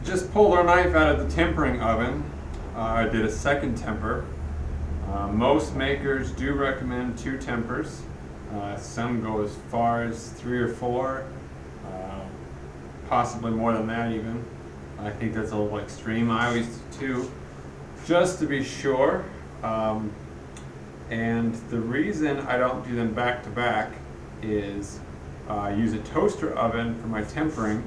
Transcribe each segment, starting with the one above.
Just pulled our knife out of the tempering oven. I did a second temper. Most makers do recommend 2 tempers. Some go as far as 3 or 4, possibly more than that even. I think that's a little extreme. I always do 2, just to be sure. And the reason I don't do them back to back is I use a toaster oven for my tempering,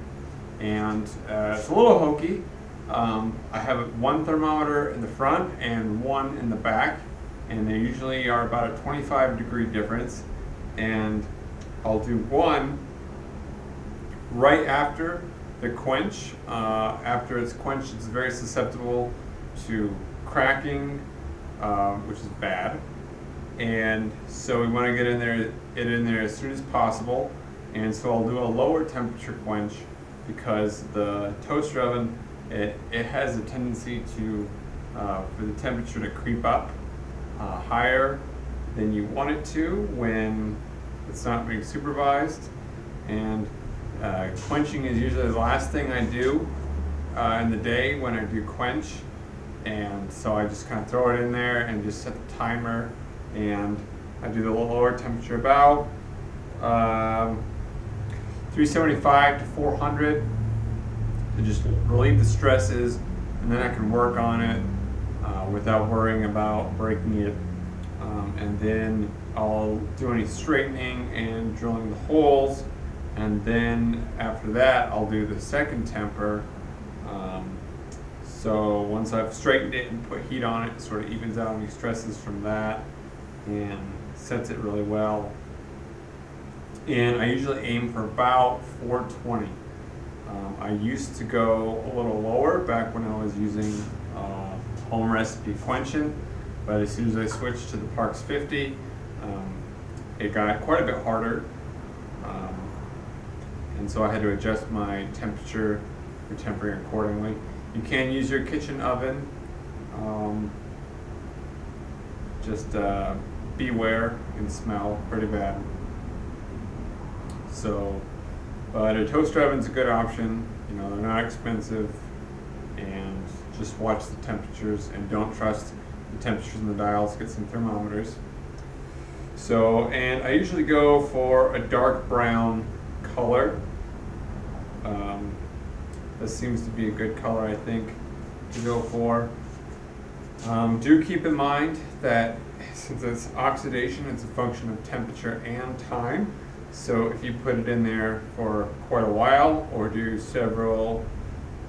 and it's a little hokey. I have 1 thermometer in the front and 1 in the back, and they usually are about a 25-degree difference. And I'll do 1 right after the quench. After it's quenched, it's very susceptible to cracking, which is bad. And so we want to get it in there as soon as possible. And so I'll do a lower temperature quench, because the toaster oven, it has a tendency to for the temperature to creep up higher than you want it to when it's not being supervised. And quenching is usually the last thing I do in the day when I do quench. And so I just kind of throw it in there and just set the timer, and I do the lower temperature about 375 to 400 to just relieve the stresses, and then I can work on it without worrying about breaking it. And then I'll do any straightening and drilling the holes, and then after that I'll do the second temper. So once I've straightened it and put heat on it, it sort of evens out any stresses from that and sets it really well. And I usually aim for about 420. I used to go a little lower back when I was using home recipe quenching, but as soon as I switched to the Parks 50, it got quite a bit harder. And so I had to adjust my temperature for tempering accordingly. You can use your kitchen oven. Just beware, it can smell pretty bad. So, but a toaster oven's a good option. You know, they're not expensive, and just watch the temperatures and don't trust the temperatures in the dials. Get some thermometers. So, and I usually go for a dark brown color. This seems to be a good color, I think, to go for. Do keep in mind that since it's oxidation, it's a function of temperature and time. So if you put it in there for quite a while, or do several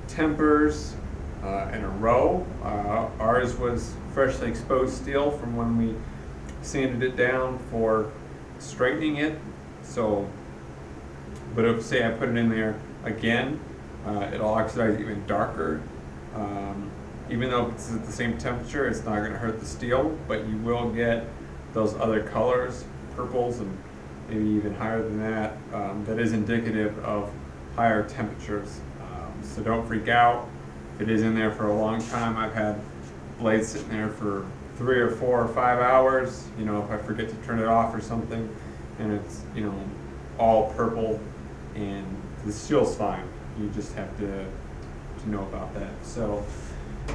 tempers in a row, ours was freshly exposed steel from when we sanded it down for straightening it. So, but if say I put it in there again, it'll oxidize even darker. Even though it's at the same temperature, it's not going to hurt the steel, but you will get those other colors, purples and maybe even higher than that. That is indicative of higher temperatures. So don't freak out. If it is in there for a long time, I've had blades sitting there for 3 or 4 or 5 hours. You know, if I forget to turn it off or something, and it's, you know, all purple, and the steel's fine. You just have to know about that. So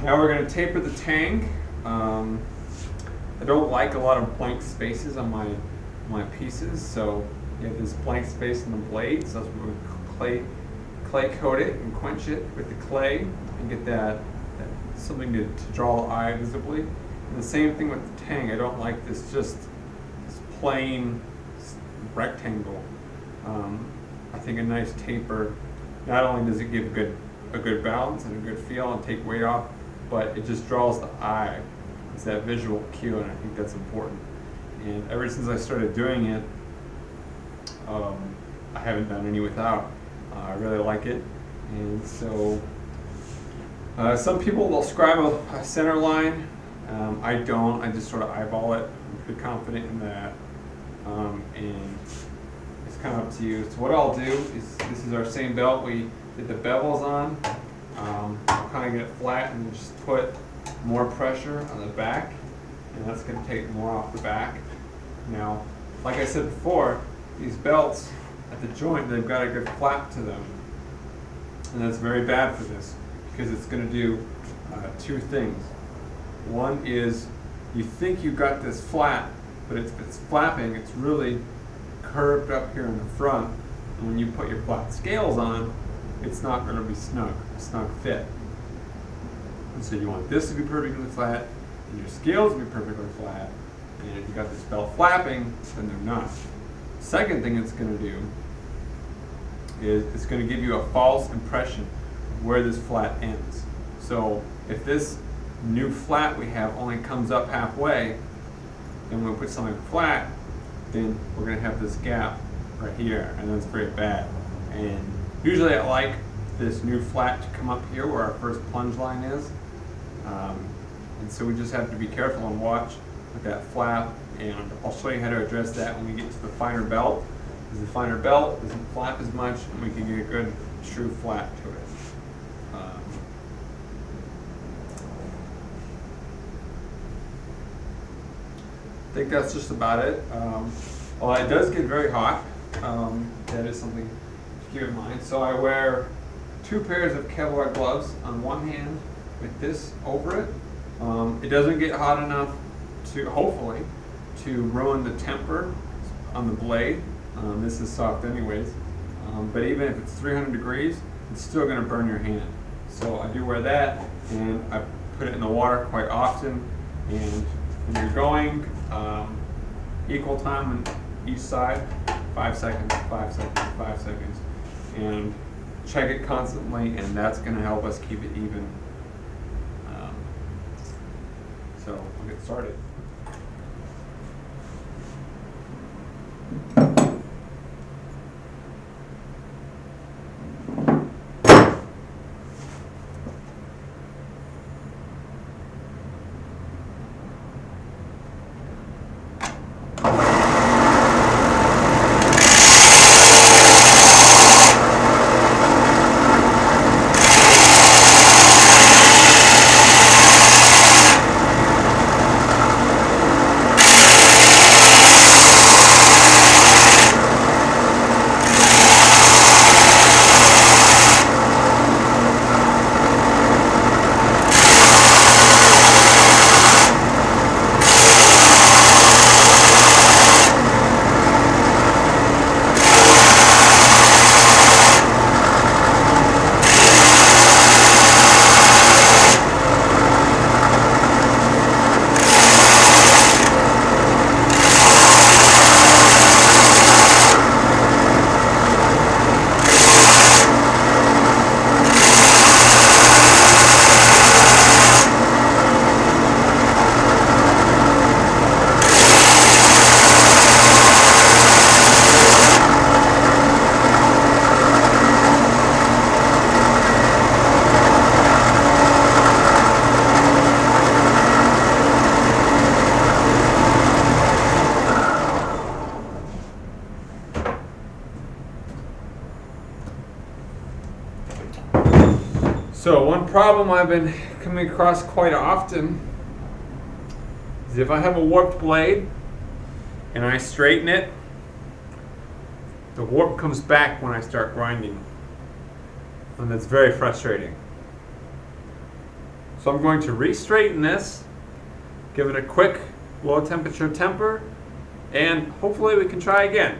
now we're going to taper the tang. I don't like a lot of blank spaces on my pieces, so you have this blank space in the blade. So that's what we clay coat it and quench it with the clay and get that something to draw the eye visibly. And the same thing with the tang. I don't like this plain rectangle. I think a nice taper, not only does it give a good balance and a good feel and take weight off, but it just draws the eye. It's that visual cue, and I think that's important. And ever since I started doing it, I haven't done any without. I really like it. And so some people will scribe a center line. I don't. I just sort of eyeball it. I'm pretty confident in that. And it's kind of up to you. So what I'll do is, this is our same belt we did the bevels on. I'll kind of get it flat and just put more pressure on the back, and that's going to take more off the back. Now, like I said before, these belts at the joint, they've got a good flap to them, and that's very bad for this, because it's going to do two things. One is you think you've got this flat, but it's flapping, it's really curved up here in the front. And when you put your flat scales on, it's not going to be snug fit. And so you want this to be perfectly flat, and your scales to be perfectly flat. And if you've got this belt flapping, then they're not. Second thing it's going to do is it's going to give you a false impression of where this flat ends. So if this new flat we have only comes up halfway, and when we put something flat, then we're going to have this gap right here, and that's very bad. And usually I like this new flat to come up here where our first plunge line is. And so we just have to be careful and watch with that flap, and I'll show you how to address that when we get to the finer belt, because the finer belt doesn't flap as much and we can get a good true flat to it. I think that's just about it. Well, it does get very hot. That is something to keep in mind. So I wear 2 pairs of Kevlar gloves on one hand with this over it. It doesn't get hot enough to, hopefully, to ruin the temper on the blade. This is soft anyways. But even if it's 300 degrees, it's still going to burn your hand. So I do wear that, and I put it in the water quite often. And when you're going, equal time on each side, 5 seconds, 5 seconds, 5 seconds, and check it constantly, and that's going to help us keep it even. So we'll get started. So one problem I've been coming across quite often is if I have a warped blade and I straighten it, the warp comes back when I start grinding, and that's very frustrating. So I'm going to re-straighten this, give it a quick low temperature temper, and hopefully we can try again.